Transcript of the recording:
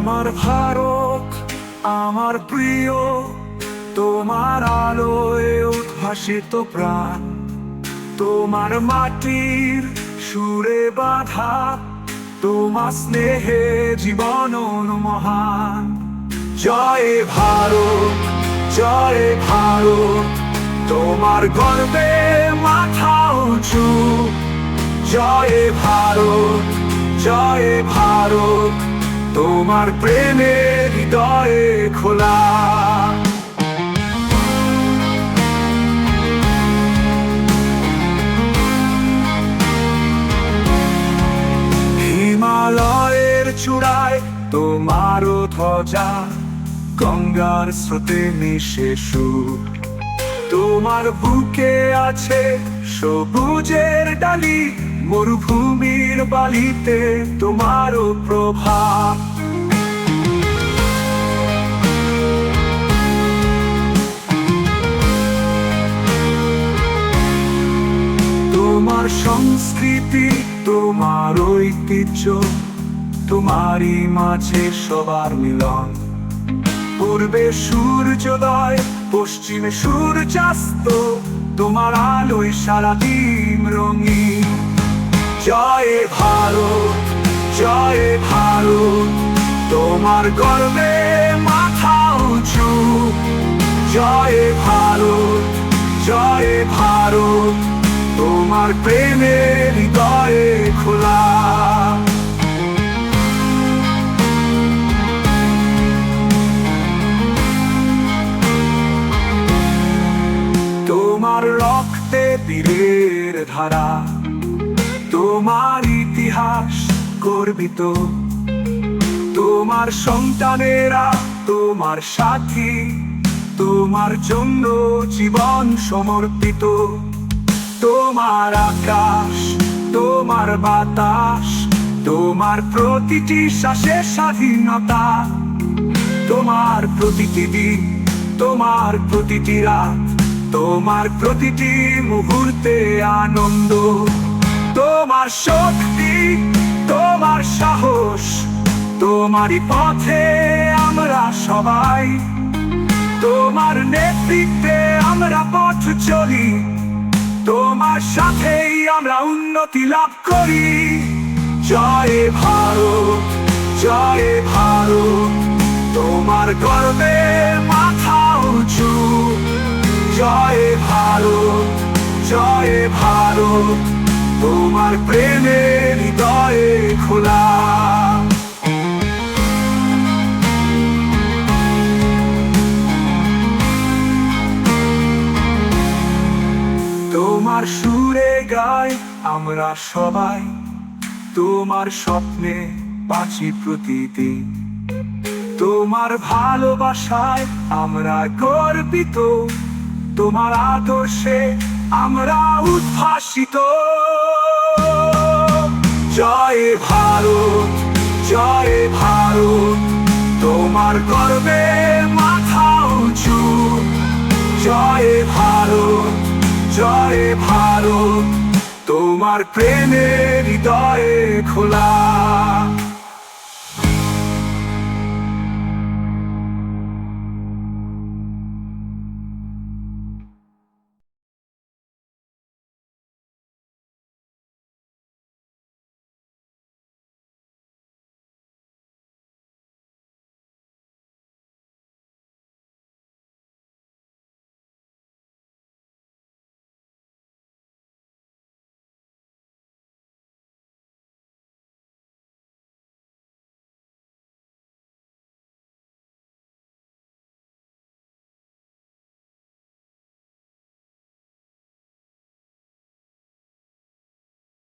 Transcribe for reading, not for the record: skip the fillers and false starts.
আমার ভারত আমার প্রিয়, তোমার আলোয় উদ্ভাসিত প্রাণ, তোমার মাটির সুরে বাঁধা, তোমার স্নেহে জীবন মহান। জয় ভারত, জয় ভারত, তোমার গর্বে মাথা উঁচু। জয় ভারত, জয় ভারত, তোমার প্রেমে হৃদয়ে খোলা। হিমালয়ের চূড়ায় তোমারও ধ্বজা, গঙ্গার স্রোতে মিশে সুর। তোমার বুকে আছে সবুজের ডালি, মরুভূমির বালিতে তোমারও প্রভাব। তোমার সংস্কৃতি, তোমার ঐতিহ্য, তোমারই মাঝে সবার মিলন। পূর্বে সূর্যোদয়, পশ্চিমে সূর্যাস্ত, তোমার আলোয় সারাদিন রঙিন। জয় ভারত, জয় ভারত, তোমার গর্বে মাথা উঁচু। জয় ভারত, জয় ভারত, তোমার প্রেমে হৃদয়ে খোলা। তোমার রক্তে বীরের ধারা, তোমার ইতিহাস গর্বিত। তোমার সন্তানেরা তোমার সাথী, তোমার জন্য জীবন সমর্পিত। তোমার আকাশ, তোমার বাতাস, তোমার প্রতিটি শ্বাসে স্বাধীনতা। তোমার প্রতিটি দিন, তোমার প্রতিটি রাত, তোমার প্রতিটি মুহূর্তে আনন্দ। তোমার শক্তি, তোমার সাহস, তোমারই পথে আমরা সবাই। তোমার নেতৃত্বে আমরা পথ চলি, তোমার সাথেই আমরা উন্নতি লাভ করি। জয় ভারত, জয় ভারত, তোমার গর্বে মাথা উঁচু। জয় ভারত, জয় ভারত, তোমার প্রেমে হৃদয়ে খোলা। তোমার সুরে গাই আমরা সবাই, তোমার স্বপ্নে বাঁচি প্রতিদিন। তোমার ভালোবাসায় আমরা গর্বিত, তোমার আদর্শে আমরা উদ্ভাসিত। জয় ভারত, জয় ভারত, তোমার গর্বে মাথা উঁচু। জয় ভারত, জয় ভারত, তোমার প্রেমে হৃদয়ে খোলা।